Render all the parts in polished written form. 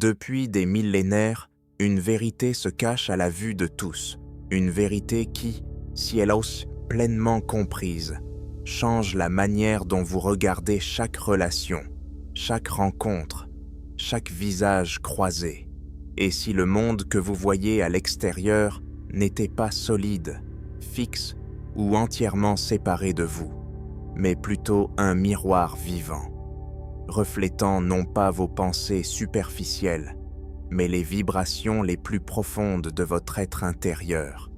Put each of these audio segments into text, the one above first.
Depuis des millénaires, une vérité se cache à la vue de tous, une vérité qui, si elle est pleinement comprise, change la manière dont vous regardez chaque relation, chaque rencontre, chaque visage croisé. Et si le monde que vous voyez à l'extérieur n'était pas solide, fixe ou entièrement séparé de vous, mais plutôt un miroir vivant, reflétant non pas vos pensées superficielles, mais les vibrations les plus profondes de votre être intérieur.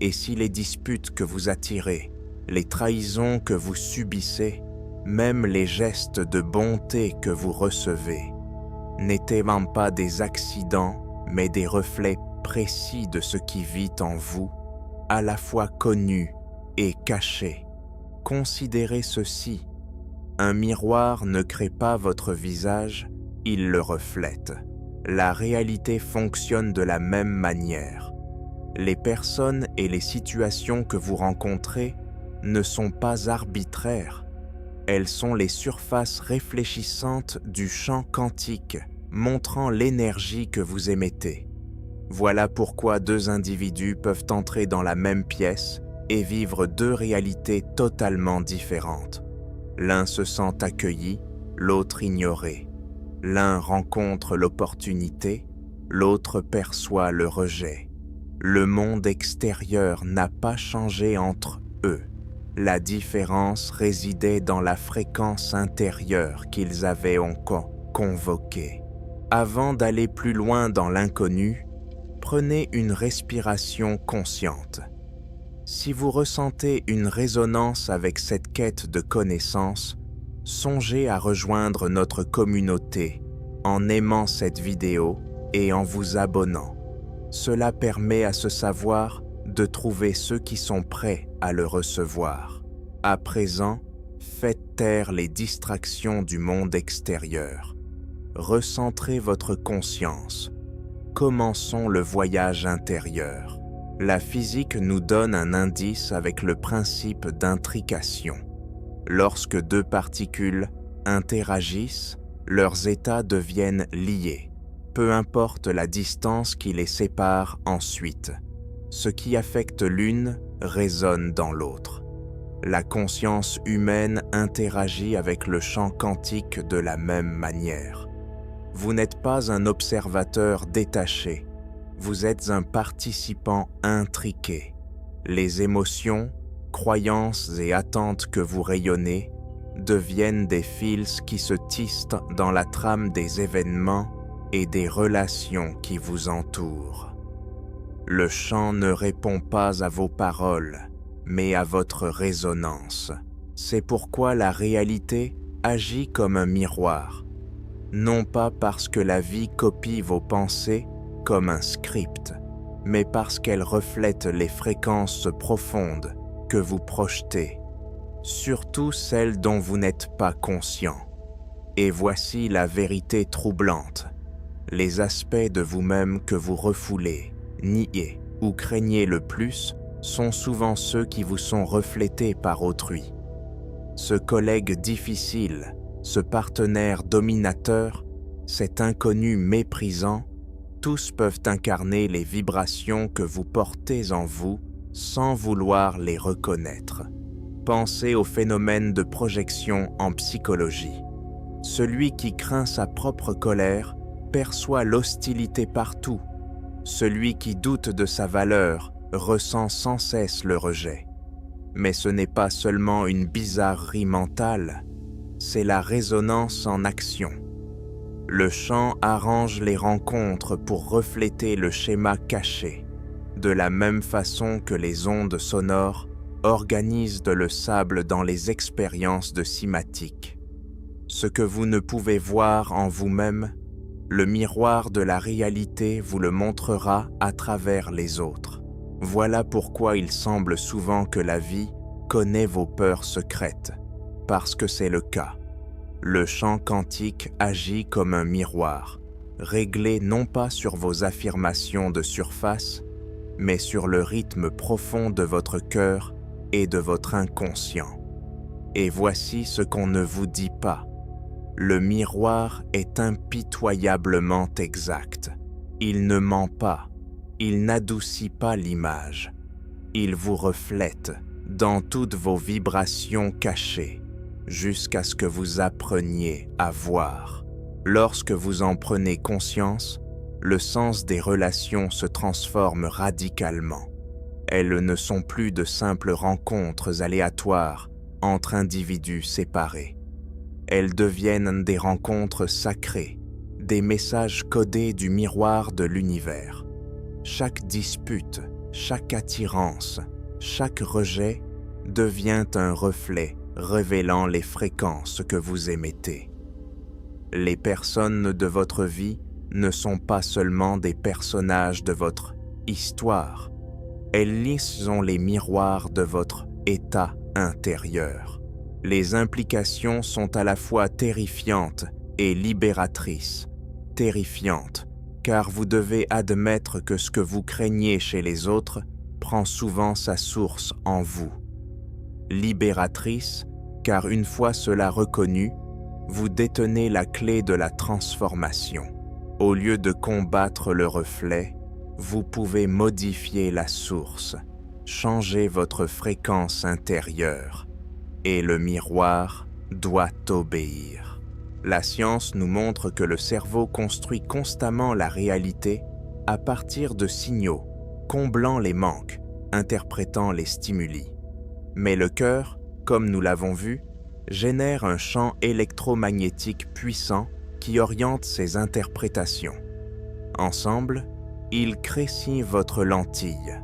Et si les disputes que vous attirez, les trahisons que vous subissez, même les gestes de bonté que vous recevez, n'étaient même pas des accidents, mais des reflets précis de ce qui vit en vous, à la fois connu et caché. Considérez ceci. Un miroir ne crée pas votre visage, il le reflète. La réalité fonctionne de la même manière. Les personnes et les situations que vous rencontrez ne sont pas arbitraires. Elles sont les surfaces réfléchissantes du champ quantique, montrant l'énergie que vous émettez. Voilà pourquoi deux individus peuvent entrer dans la même pièce et vivre deux réalités totalement différentes. L'un se sent accueilli, l'autre ignoré. L'un rencontre l'opportunité, l'autre perçoit le rejet. Le monde extérieur n'a pas changé entre eux. La différence résidait dans la fréquence intérieure qu'ils avaient encore convoquée. Avant d'aller plus loin dans l'inconnu, prenez une respiration consciente. Si vous ressentez une résonance avec cette quête de connaissance, songez à rejoindre notre communauté en aimant cette vidéo et en vous abonnant. Cela permet à ce savoir de trouver ceux qui sont prêts à le recevoir. À présent, faites taire les distractions du monde extérieur. Recentrez votre conscience. Commençons le voyage intérieur. La physique nous donne un indice avec le principe d'intrication. Lorsque deux particules interagissent, leurs états deviennent liés, peu importe la distance qui les sépare ensuite. Ce qui affecte l'une résonne dans l'autre. La conscience humaine interagit avec le champ quantique de la même manière. Vous n'êtes pas un observateur détaché, vous êtes un participant intriqué. Les émotions, croyances et attentes que vous rayonnez deviennent des fils qui se tissent dans la trame des événements et des relations qui vous entourent. Le chant ne répond pas à vos paroles, mais à votre résonance. C'est pourquoi la réalité agit comme un miroir, non pas parce que la vie copie vos pensées comme un script, mais parce qu'elle reflète les fréquences profondes que vous projetez, surtout celles dont vous n'êtes pas conscient. Et voici la vérité troublante. Les aspects de vous-même que vous refoulez, niez ou craignez le plus sont souvent ceux qui vous sont reflétés par autrui. Ce collègue difficile, ce partenaire dominateur, cet inconnu méprisant, tous peuvent incarner les vibrations que vous portez en vous sans vouloir les reconnaître. Pensez au phénomène de projection en psychologie. Celui qui craint sa propre colère perçoit l'hostilité partout. Celui qui doute de sa valeur ressent sans cesse le rejet. Mais ce n'est pas seulement une bizarrerie mentale, c'est la résonance en action. Le chant arrange les rencontres pour refléter le schéma caché, de la même façon que les ondes sonores organisent le sable dans les expériences de cimatique. Ce que vous ne pouvez voir en vous-même, le miroir de la réalité vous le montrera à travers les autres. Voilà pourquoi il semble souvent que la vie connaît vos peurs secrètes, parce que c'est le cas. Le champ quantique agit comme un miroir, réglé non pas sur vos affirmations de surface, mais sur le rythme profond de votre cœur et de votre inconscient. Et voici ce qu'on ne vous dit pas. Le miroir est impitoyablement exact. Il ne ment pas, il n'adoucit pas l'image. Il vous reflète dans toutes vos vibrations cachées, jusqu'à ce que vous appreniez à voir. Lorsque vous en prenez conscience, le sens des relations se transforme radicalement. Elles ne sont plus de simples rencontres aléatoires entre individus séparés. Elles deviennent des rencontres sacrées, des messages codés du miroir de l'univers. Chaque dispute, chaque attirance, chaque rejet devient un reflet révélant les fréquences que vous émettez. Les personnes de votre vie ne sont pas seulement des personnages de votre histoire, elles sont les miroirs de votre état intérieur. Les implications sont à la fois terrifiantes et libératrices. Terrifiantes, car vous devez admettre que ce que vous craignez chez les autres prend souvent sa source en vous. Libératrice, car une fois cela reconnu, vous détenez la clé de la transformation. Au lieu de combattre le reflet, vous pouvez modifier la source, changer votre fréquence intérieure, et le miroir doit obéir. La science nous montre que le cerveau construit constamment la réalité à partir de signaux, comblant les manques, interprétant les stimuli. Mais le cœur, comme nous l'avons vu, génère un champ électromagnétique puissant qui oriente ses interprétations. Ensemble, ils créent votre lentille.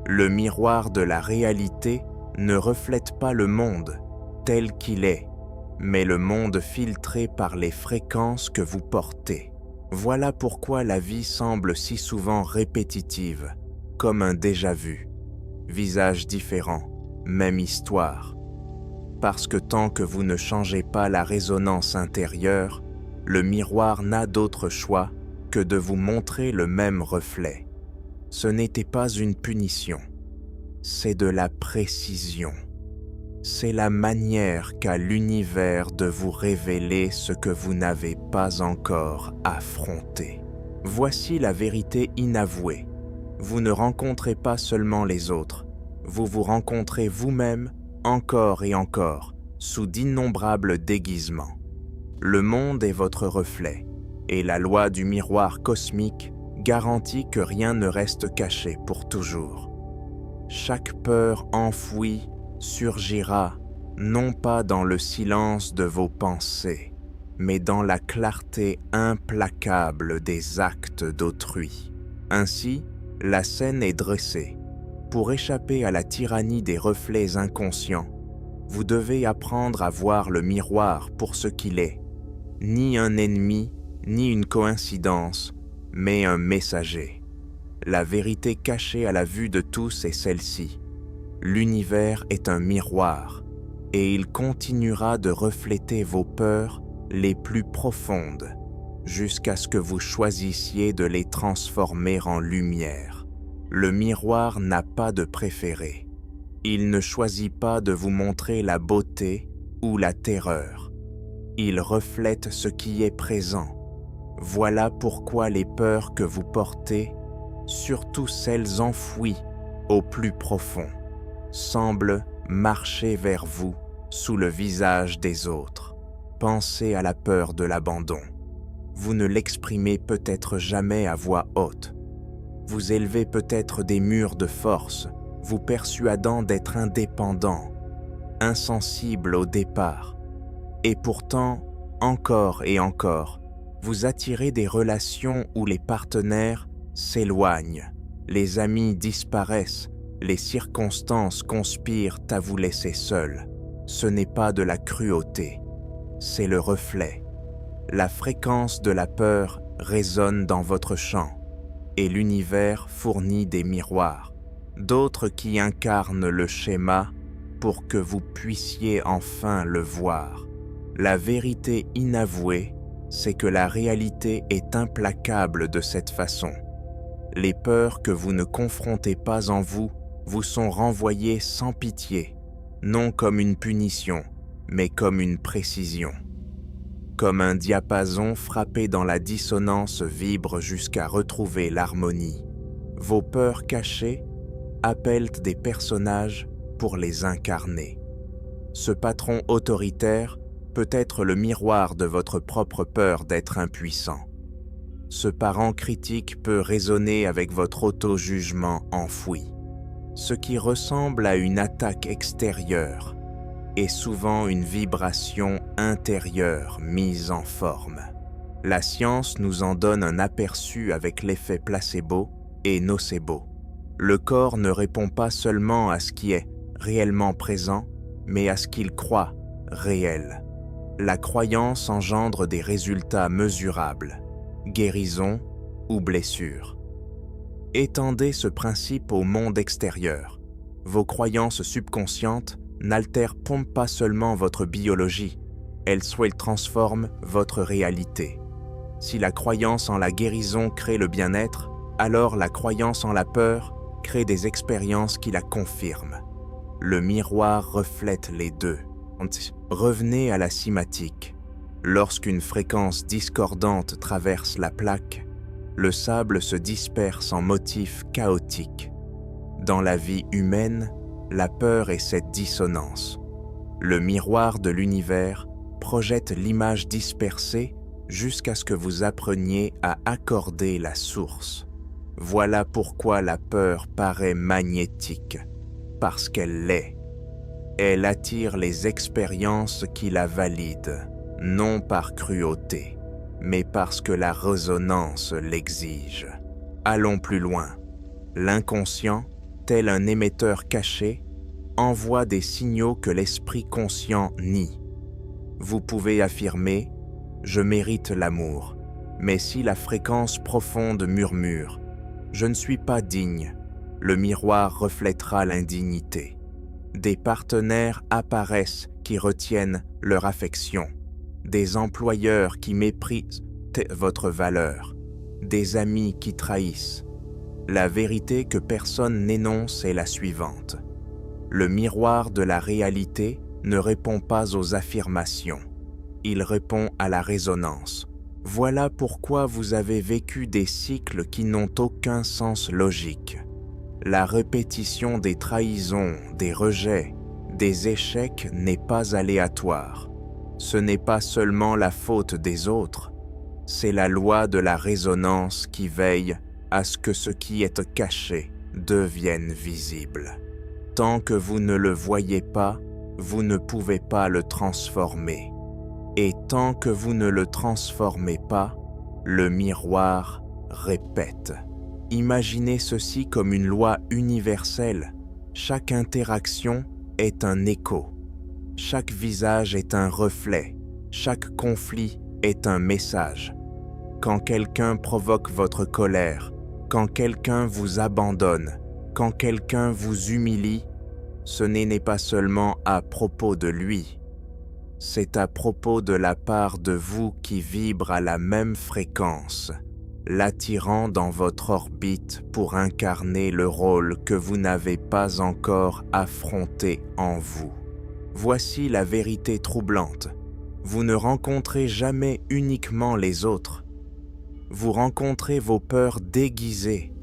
Le miroir de la réalité ne reflète pas le monde tel qu'il est, mais le monde filtré par les fréquences que vous portez. Voilà pourquoi la vie semble si souvent répétitive, comme un déjà-vu. Visage différent, même histoire. Parce que tant que vous ne changez pas la résonance intérieure, le miroir n'a d'autre choix que de vous montrer le même reflet. Ce n'était pas une punition, c'est de la précision. C'est la manière qu'a l'univers de vous révéler ce que vous n'avez pas encore affronté. Voici la vérité inavouée. Vous ne rencontrez pas seulement les autres, vous vous rencontrez vous-même encore et encore, sous d'innombrables déguisements. Le monde est votre reflet, et la loi du miroir cosmique garantit que rien ne reste caché pour toujours. Chaque peur enfouie surgira non pas dans le silence de vos pensées, mais dans la clarté implacable des actes d'autrui. Ainsi, la scène est dressée. Pour échapper à la tyrannie des reflets inconscients, vous devez apprendre à voir le miroir pour ce qu'il est, ni un ennemi, ni une coïncidence, mais un messager. La vérité cachée à la vue de tous est celle-ci. L'univers est un miroir, et il continuera de refléter vos peurs les plus profondes, jusqu'à ce que vous choisissiez de les transformer en lumière. Le miroir n'a pas de préféré. Il ne choisit pas de vous montrer la beauté ou la terreur. Il reflète ce qui est présent. Voilà pourquoi les peurs que vous portez, surtout celles enfouies au plus profond, semblent marcher vers vous sous le visage des autres. Pensez à la peur de l'abandon. Vous ne l'exprimez peut-être jamais à voix haute. Vous élevez peut-être des murs de force, vous persuadant d'être indépendant, insensible au départ. Et pourtant, encore et encore, vous attirez des relations où les partenaires s'éloignent, les amis disparaissent, les circonstances conspirent à vous laisser seul. Ce n'est pas de la cruauté, c'est le reflet. La fréquence de la peur résonne dans votre champ, et l'univers fournit des miroirs, d'autres qui incarnent le schéma pour que vous puissiez enfin le voir. La vérité inavouée, c'est que la réalité est implacable de cette façon. Les peurs que vous ne confrontez pas en vous vous sont renvoyées sans pitié, non comme une punition, mais comme une précision. Comme un diapason frappé dans la dissonance vibre jusqu'à retrouver l'harmonie. Vos peurs cachées appellent des personnages pour les incarner. Ce patron autoritaire peut être le miroir de votre propre peur d'être impuissant. Ce parent critique peut résonner avec votre auto-jugement enfoui. Ce qui ressemble à une attaque extérieure est souvent une vibration intérieure mise en forme. La science nous en donne un aperçu avec l'effet placebo et nocebo. Le corps ne répond pas seulement à ce qui est réellement présent, mais à ce qu'il croit réel. La croyance engendre des résultats mesurables, guérison ou blessure. Étendez ce principe au monde extérieur. Vos croyances subconscientes n'altèrent pas seulement votre biologie, elles transforment votre réalité. Si la croyance en la guérison crée le bien-être, alors la croyance en la peur crée des expériences qui la confirment. Le miroir reflète les deux. Revenez à la cinématique. Lorsqu'une fréquence discordante traverse la plaque, le sable se disperse en motifs chaotiques. Dans la vie humaine, la peur est cette dissonance. Le miroir de l'univers projette l'image dispersée jusqu'à ce que vous appreniez à accorder la source. Voilà pourquoi la peur paraît magnétique, parce qu'elle l'est. Elle attire les expériences qui la valident, non par cruauté, mais parce que la résonance l'exige. Allons plus loin. L'inconscient, tel un émetteur caché, envoie des signaux que l'esprit conscient nie. Vous pouvez affirmer « Je mérite l'amour », mais si la fréquence profonde murmure « Je ne suis pas digne », le miroir reflètera l'indignité. Des partenaires apparaissent qui retiennent leur affection, des employeurs qui méprisent votre valeur, des amis qui trahissent. La vérité que personne n'énonce est la suivante. Le miroir de la réalité ne répond pas aux affirmations, il répond à la résonance. Voilà pourquoi vous avez vécu des cycles qui n'ont aucun sens logique. La répétition des trahisons, des rejets, des échecs n'est pas aléatoire. Ce n'est pas seulement la faute des autres, c'est la loi de la résonance qui veille à ce que ce qui est caché devienne visible. Tant que vous ne le voyez pas, vous ne pouvez pas le transformer. Et tant que vous ne le transformez pas, le miroir répète. Imaginez ceci comme une loi universelle. Chaque interaction est un écho. Chaque visage est un reflet. Chaque conflit est un message. Quand quelqu'un provoque votre colère, quand quelqu'un vous abandonne, quand quelqu'un vous humilie, ce n'est pas seulement à propos de lui, c'est à propos de la part de vous qui vibre à la même fréquence, l'attirant dans votre orbite pour incarner le rôle que vous n'avez pas encore affronté en vous. Voici la vérité troublante. Vous ne rencontrez jamais uniquement les autres. Vous rencontrez vos peurs déguisées.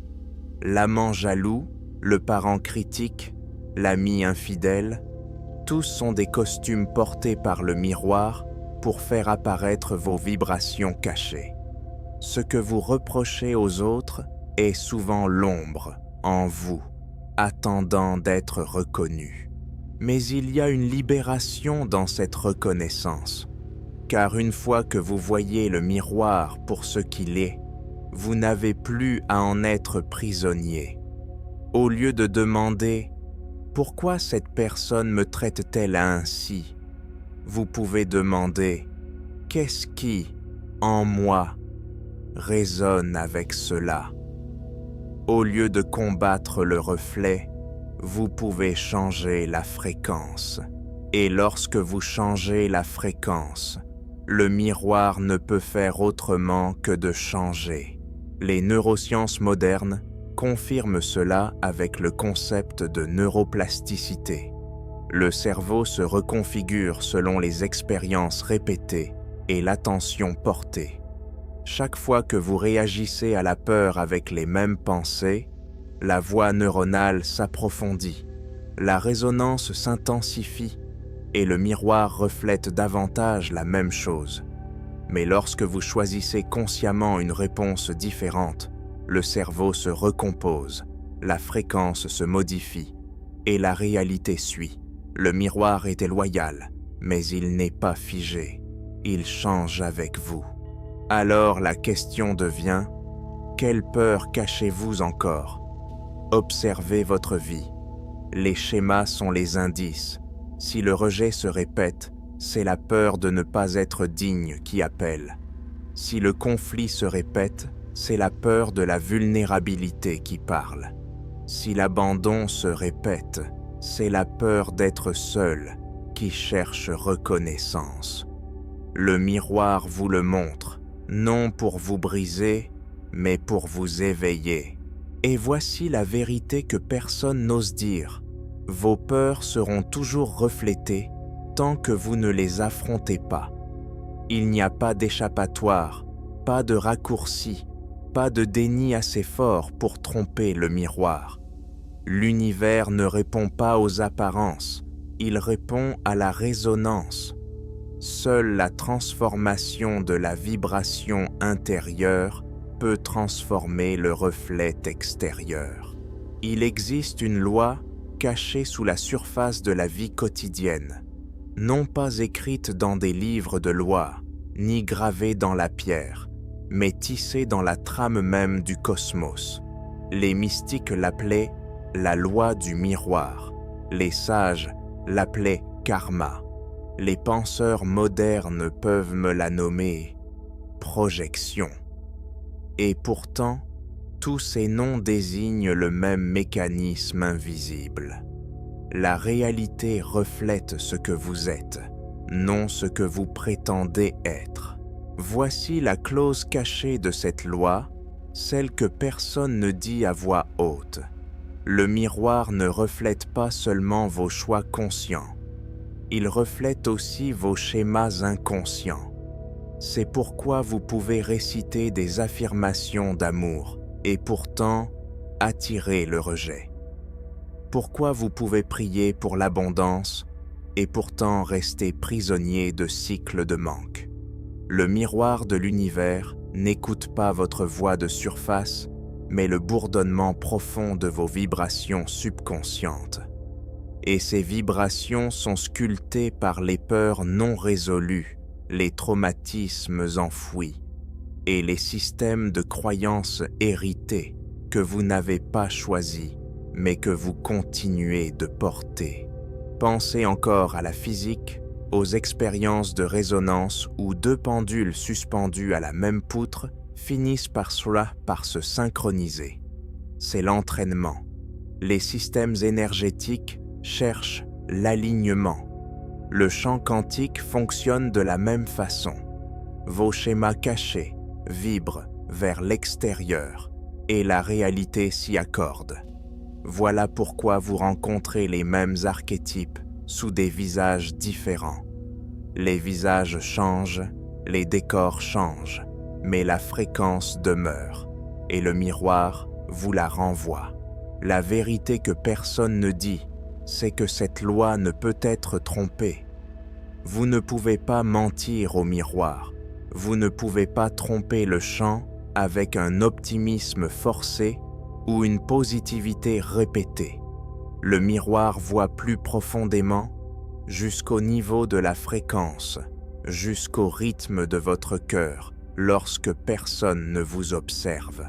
L'amant jaloux, le parent critique, l'ami infidèle, tous sont des costumes portés par le miroir pour faire apparaître vos vibrations cachées. Ce que vous reprochez aux autres est souvent l'ombre en vous, attendant d'être reconnu. Mais il y a une libération dans cette reconnaissance, car une fois que vous voyez le miroir pour ce qu'il est, vous n'avez plus à en être prisonnier. Au lieu de demander « Pourquoi cette personne me traite-t-elle ainsi ?» vous pouvez demander « Qu'est-ce qui, en moi, résonne avec cela ?» Au lieu de combattre le reflet, vous pouvez changer la fréquence. Et lorsque vous changez la fréquence, le miroir ne peut faire autrement que de changer. Les neurosciences modernes confirment cela avec le concept de neuroplasticité. Le cerveau se reconfigure selon les expériences répétées et l'attention portée. Chaque fois que vous réagissez à la peur avec les mêmes pensées, la voie neuronale s'approfondit, la résonance s'intensifie et le miroir reflète davantage la même chose. Mais lorsque vous choisissez consciemment une réponse différente, le cerveau se recompose, la fréquence se modifie et la réalité suit. Le miroir était loyal, mais il n'est pas figé. Il change avec vous. Alors la question devient, quelle peur cachez-vous encore? Observez votre vie. Les schémas sont les indices. Si le rejet se répète, c'est la peur de ne pas être digne qui appelle. Si le conflit se répète, c'est la peur de la vulnérabilité qui parle. Si l'abandon se répète, c'est la peur d'être seul qui cherche reconnaissance. Le miroir vous le montre, non pour vous briser, mais pour vous éveiller. Et voici la vérité que personne n'ose dire. Vos peurs seront toujours reflétées tant que vous ne les affrontez pas. Il n'y a pas d'échappatoire, pas de raccourci, pas de déni assez fort pour tromper le miroir. L'univers ne répond pas aux apparences, il répond à la résonance. Seule la transformation de la vibration intérieure peut transformer le reflet extérieur. Il existe une loi cachée sous la surface de la vie quotidienne, non pas écrite dans des livres de loi, ni gravée dans la pierre, mais tissée dans la trame même du cosmos. Les mystiques l'appelaient la loi du miroir, les sages l'appelaient karma, les penseurs modernes peuvent me la nommer projection. Et pourtant, tous ces noms désignent le même mécanisme invisible. La réalité reflète ce que vous êtes, non ce que vous prétendez être. Voici la clause cachée de cette loi, celle que personne ne dit à voix haute. Le miroir ne reflète pas seulement vos choix conscients, il reflète aussi vos schémas inconscients. C'est pourquoi vous pouvez réciter des affirmations d'amour et pourtant attirer le rejet. Pourquoi vous pouvez prier pour l'abondance et pourtant rester prisonnier de cycles de manque. Le miroir de l'univers n'écoute pas votre voix de surface, mais le bourdonnement profond de vos vibrations subconscientes. Et ces vibrations sont sculptées par les peurs non résolues, les traumatismes enfouis et les systèmes de croyances hérités que vous n'avez pas choisis, mais que vous continuez de porter. Pensez encore à la physique, aux expériences de résonance où deux pendules suspendues à la même poutre finissent par se synchroniser. C'est l'entraînement. Les systèmes énergétiques cherchent l'alignement. Le champ quantique fonctionne de la même façon. Vos schémas cachés vibrent vers l'extérieur et la réalité s'y accorde. Voilà pourquoi vous rencontrez les mêmes archétypes sous des visages différents. Les visages changent, les décors changent, mais la fréquence demeure et le miroir vous la renvoie. La vérité que personne ne dit, c'est que cette loi ne peut être trompée. Vous ne pouvez pas mentir au miroir, vous ne pouvez pas tromper le champ avec un optimisme forcé ou une positivité répétée. Le miroir voit plus profondément, jusqu'au niveau de la fréquence, jusqu'au rythme de votre cœur, lorsque personne ne vous observe.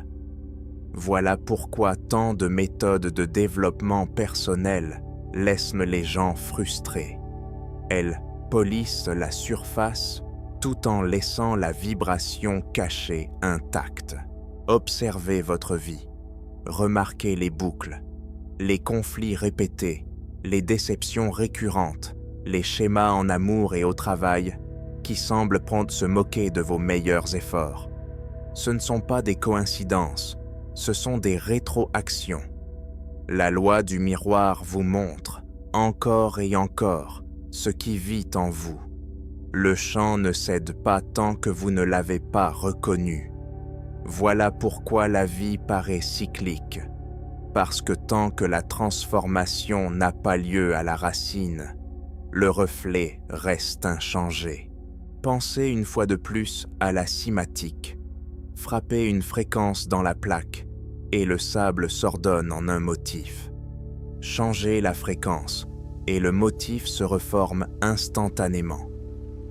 Voilà pourquoi tant de méthodes de développement personnel laissent les gens frustrés. Elles polissent la surface tout en laissant la vibration cachée intacte. Observez votre vie. Remarquez les boucles, les conflits répétés, les déceptions récurrentes, les schémas en amour et au travail qui semblent prendre se moquer de vos meilleurs efforts. Ce ne sont pas des coïncidences, ce sont des rétroactions. La loi du miroir vous montre, encore et encore, ce qui vit en vous. Le chant ne cède pas tant que vous ne l'avez pas reconnu. Voilà pourquoi la vie paraît cyclique, parce que tant que la transformation n'a pas lieu à la racine, le reflet reste inchangé. Pensez une fois de plus à la cimatique. Frappez une fréquence dans la plaque et le sable s'ordonne en un motif. Changez la fréquence et le motif se reforme instantanément.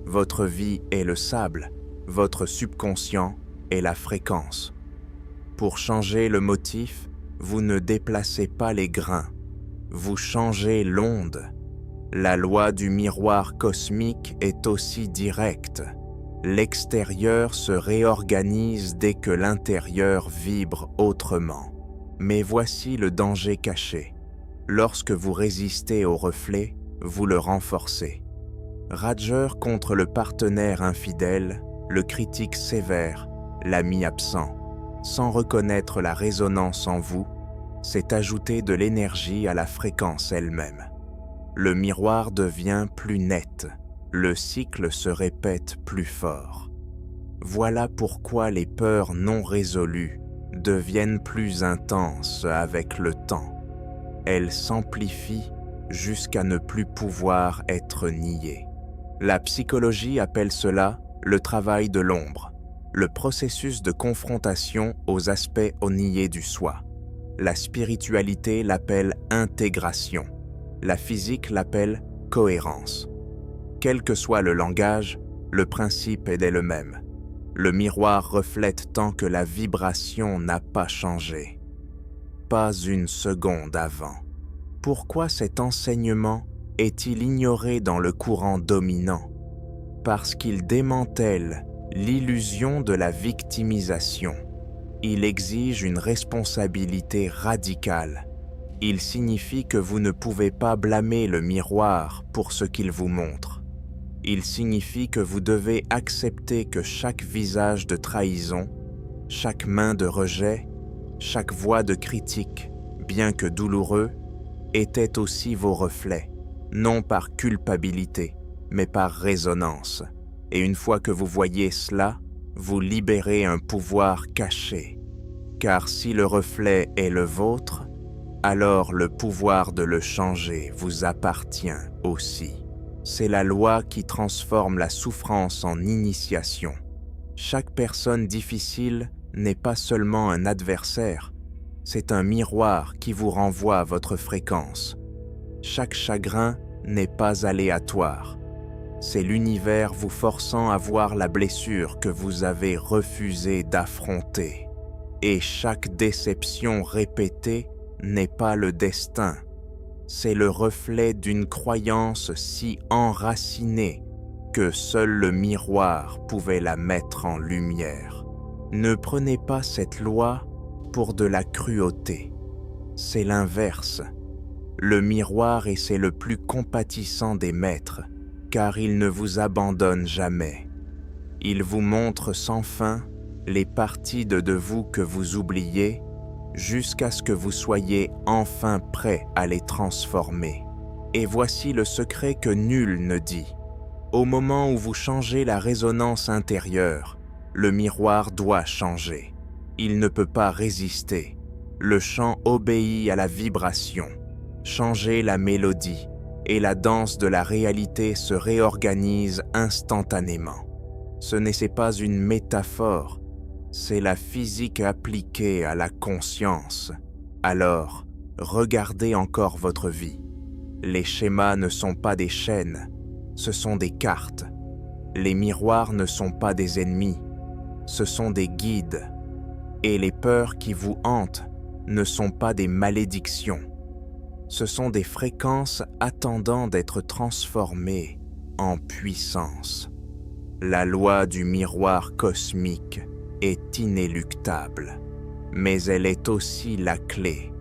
Votre vie est le sable, votre subconscient est la fréquence. Pour changer le motif, vous ne déplacez pas les grains, vous changez l'onde. La loi du miroir cosmique est aussi directe. L'extérieur se réorganise dès que l'intérieur vibre autrement. Mais voici le danger caché. Lorsque vous résistez au reflet, vous le renforcez. Rageur contre le partenaire infidèle, le critique sévère, l'ami absent, sans reconnaître la résonance en vous, c'est ajouter de l'énergie à la fréquence elle-même. Le miroir devient plus net, le cycle se répète plus fort. Voilà pourquoi les peurs non résolues deviennent plus intenses avec le temps. Elles s'amplifient jusqu'à ne plus pouvoir être niées. La psychologie appelle cela le travail de l'ombre, le processus de confrontation aux aspects niés du soi. La spiritualité l'appelle intégration, la physique l'appelle cohérence. Quel que soit le langage, le principe est le même. Le miroir reflète tant que la vibration n'a pas changé. Pas une seconde avant. Pourquoi cet enseignement est-il ignoré dans le courant dominant? Parce qu'il démantèle l'illusion de la victimisation. Il exige une responsabilité radicale. Il signifie que vous ne pouvez pas blâmer le miroir pour ce qu'il vous montre. Il signifie que vous devez accepter que chaque visage de trahison, chaque main de rejet, chaque voix de critique, bien que douloureux, étaient aussi vos reflets, non par culpabilité, mais par résonance. Et une fois que vous voyez cela, vous libérez un pouvoir caché. Car si le reflet est le vôtre, alors le pouvoir de le changer vous appartient aussi. C'est la loi qui transforme la souffrance en initiation. Chaque personne difficile n'est pas seulement un adversaire, c'est un miroir qui vous renvoie à votre fréquence. Chaque chagrin n'est pas aléatoire. C'est l'univers vous forçant à voir la blessure que vous avez refusé d'affronter. Et chaque déception répétée n'est pas le destin. C'est le reflet d'une croyance si enracinée que seul le miroir pouvait la mettre en lumière. Ne prenez pas cette loi pour de la cruauté. C'est l'inverse. Le miroir est le plus compatissant des maîtres, car il ne vous abandonne jamais. Il vous montre sans fin les parties de vous que vous oubliez, jusqu'à ce que vous soyez enfin prêt à les transformer. Et voici le secret que nul ne dit. Au moment où vous changez la résonance intérieure, le miroir doit changer. Il ne peut pas résister. Le chant obéit à la vibration. Changez la mélodie, et la danse de la réalité se réorganise instantanément. Ce n'est pas une métaphore, c'est la physique appliquée à la conscience. Alors, regardez encore votre vie. Les schémas ne sont pas des chaînes, ce sont des cartes. Les miroirs ne sont pas des ennemis, ce sont des guides. Et les peurs qui vous hantent ne sont pas des malédictions. Ce sont des fréquences attendant d'être transformées en puissance. La loi du miroir cosmique est inéluctable, mais elle est aussi la clé.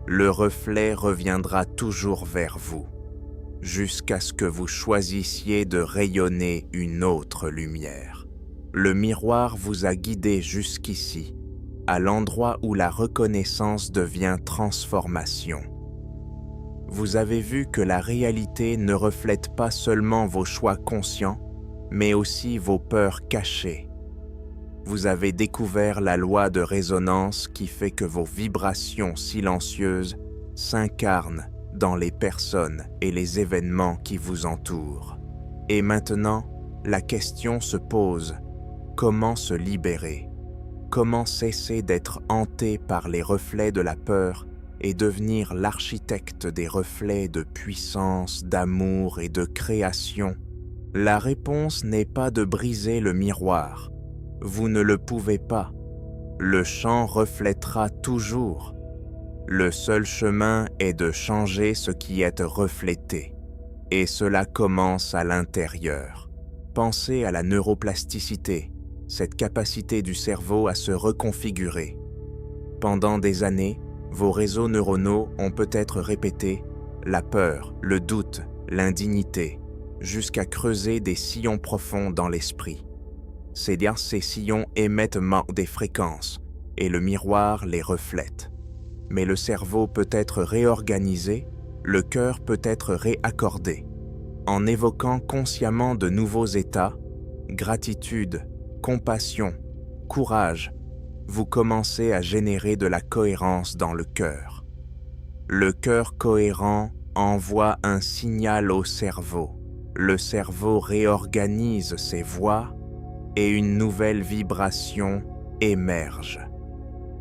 Le reflet reviendra toujours vers vous, jusqu'à ce que vous choisissiez de rayonner une autre lumière. Le miroir vous a guidé jusqu'ici, à l'endroit où la reconnaissance devient transformation. Vous avez vu que la réalité ne reflète pas seulement vos choix conscients, mais aussi vos peurs cachées. Vous avez découvert la loi de résonance qui fait que vos vibrations silencieuses s'incarnent dans les personnes et les événements qui vous entourent. Et maintenant, la question se pose, comment se libérer? Comment cesser d'être hanté par les reflets de la peur et devenir l'architecte des reflets de puissance, d'amour et de création? La réponse n'est pas de briser le miroir. Vous ne le pouvez pas. Le champ reflètera toujours. Le seul chemin est de changer ce qui est reflété. Et cela commence à l'intérieur. Pensez à la neuroplasticité, cette capacité du cerveau à se reconfigurer. Pendant des années, vos réseaux neuronaux ont peut-être répété la peur, le doute, l'indignité, jusqu'à creuser des sillons profonds dans l'esprit. Ces sillons émettent des fréquences et le miroir les reflète. Mais le cerveau peut être réorganisé, le cœur peut être réaccordé. En évoquant consciemment de nouveaux états, gratitude, compassion, courage, vous commencez à générer de la cohérence dans le cœur. Le cœur cohérent envoie un signal au cerveau. Le cerveau réorganise ses voies et une nouvelle vibration émerge.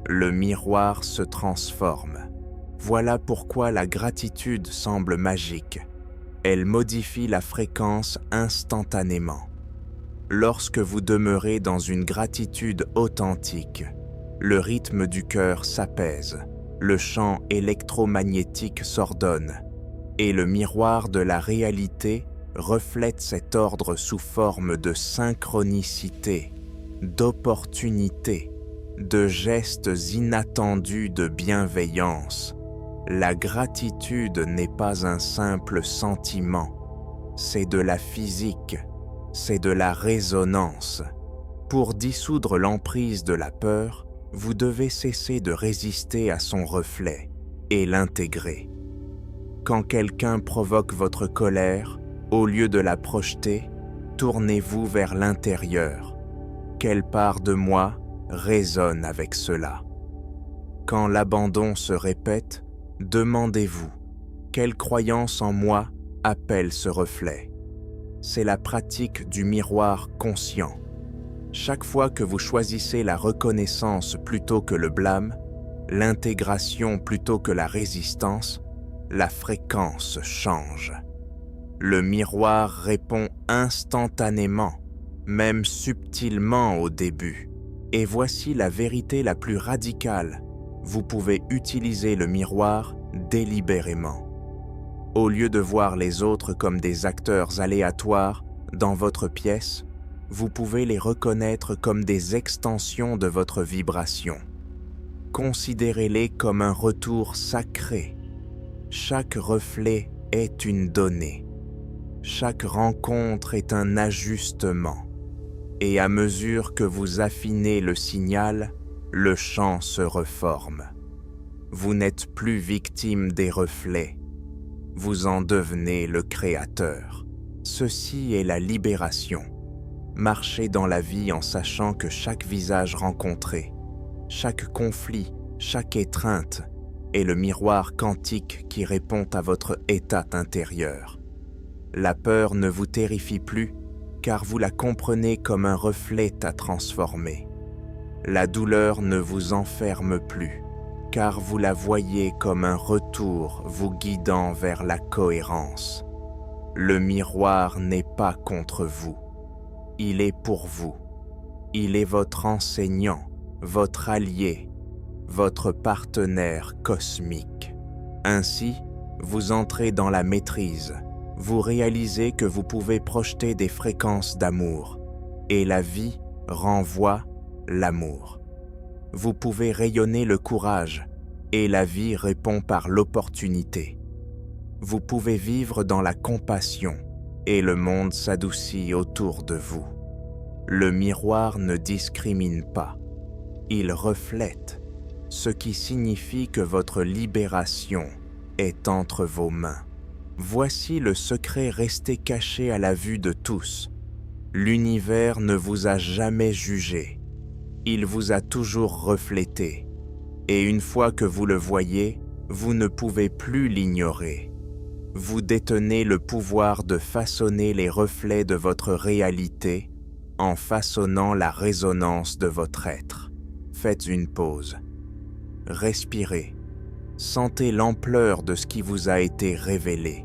Le miroir se transforme. Voilà pourquoi la gratitude semble magique. Elle modifie la fréquence instantanément. Lorsque vous demeurez dans une gratitude authentique, le rythme du cœur s'apaise, le champ électromagnétique s'ordonne, et le miroir de la réalité reflète cet ordre sous forme de synchronicité, d'opportunité, de gestes inattendus de bienveillance. La gratitude n'est pas un simple sentiment, c'est de la physique, c'est de la résonance. Pour dissoudre l'emprise de la peur, vous devez cesser de résister à son reflet et l'intégrer. Quand quelqu'un provoque votre colère, au lieu de la projeter, tournez-vous vers l'intérieur. Quelle part de moi résonne avec cela? Quand l'abandon se répète, demandez-vous, quelle croyance en moi appelle ce reflet? C'est la pratique du miroir conscient. Chaque fois que vous choisissez la reconnaissance plutôt que le blâme, l'intégration plutôt que la résistance, la fréquence change. Le miroir répond instantanément, même subtilement au début. Et voici la vérité la plus radicale. Vous pouvez utiliser le miroir délibérément. Au lieu de voir les autres comme des acteurs aléatoires dans votre pièce, vous pouvez les reconnaître comme des extensions de votre vibration. Considérez-les comme un retour sacré. Chaque reflet est une donnée. Chaque rencontre est un ajustement. Et à mesure que vous affinez le signal, le champ se reforme. Vous n'êtes plus victime des reflets. Vous en devenez le créateur. Ceci est la libération. Marchez dans la vie en sachant que chaque visage rencontré, chaque conflit, chaque étreinte est le miroir quantique qui répond à votre état intérieur. La peur ne vous terrifie plus car vous la comprenez comme un reflet à transformer. La douleur ne vous enferme plus car vous la voyez comme un retour vous guidant vers la cohérence. Le miroir n'est pas contre vous. Il est pour vous. Il est votre enseignant, votre allié, votre partenaire cosmique. Ainsi, vous entrez dans la maîtrise. Vous réalisez que vous pouvez projeter des fréquences d'amour et la vie renvoie l'amour. Vous pouvez rayonner le courage et la vie répond par l'opportunité. Vous pouvez vivre dans la compassion et le monde s'adoucit autour de vous. Le miroir ne discrimine pas, il reflète, ce qui signifie que votre libération est entre vos mains. Voici le secret resté caché à la vue de tous. L'univers ne vous a jamais jugé. Il vous a toujours reflété. Et une fois que vous le voyez, vous ne pouvez plus l'ignorer. Vous détenez le pouvoir de façonner les reflets de votre réalité en façonnant la résonance de votre être. Faites une pause. Respirez. Sentez l'ampleur de ce qui vous a été révélé.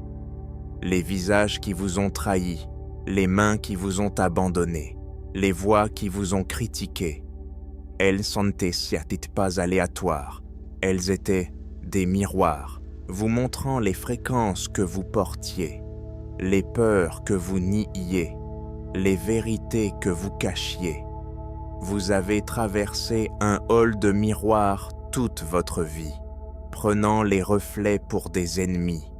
Les visages qui vous ont trahi, les mains qui vous ont abandonné, les voix qui vous ont critiqué. Elles n'étaient pas aléatoires. Elles étaient des miroirs, vous montrant les fréquences que vous portiez, les peurs que vous niiez, les vérités que vous cachiez. Vous avez traversé un hall de miroirs toute votre vie, prenant les reflets pour des ennemis,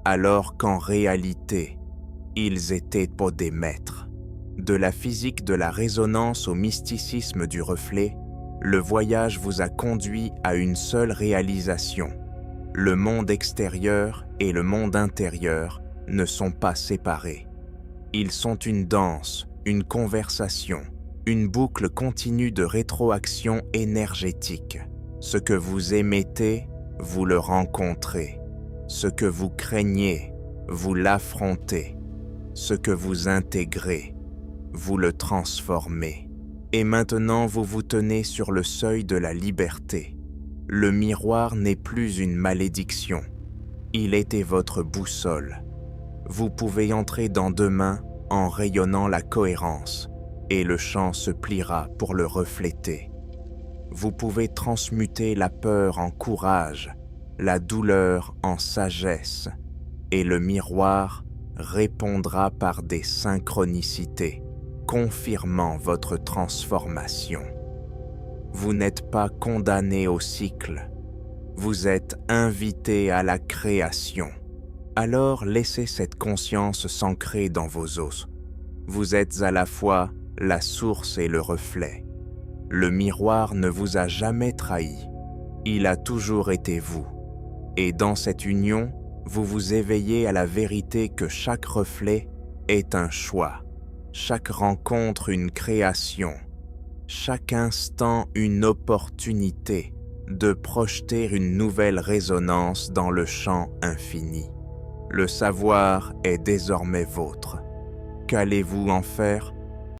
alors qu'en réalité, ils étaient pour des maîtres. De la physique de la résonance au mysticisme du reflet, le voyage vous a conduit à une seule réalisation. Le monde extérieur et le monde intérieur ne sont pas séparés. Ils sont une danse, une conversation, une boucle continue de rétroaction énergétique. Ce que vous émettez, vous le rencontrez. Ce que vous craignez, vous l'affrontez. Ce que vous intégrez, vous le transformez. Et maintenant vous vous tenez sur le seuil de la liberté. Le miroir n'est plus une malédiction. Il était votre boussole. Vous pouvez entrer dans demain en rayonnant la cohérence, et le champ se pliera pour le refléter. Vous pouvez transmuter la peur en courage, la douleur en sagesse, et le miroir répondra par des synchronicités, confirmant votre transformation. Vous n'êtes pas condamné au cycle, vous êtes invité à la création. Alors laissez cette conscience s'ancrer dans vos os. Vous êtes à la fois la source et le reflet. Le miroir ne vous a jamais trahi, il a toujours été vous. Et dans cette union, vous vous éveillez à la vérité que chaque reflet est un choix, chaque rencontre une création, chaque instant une opportunité de projeter une nouvelle résonance dans le champ infini. Le savoir est désormais vôtre. Qu'allez-vous en faire?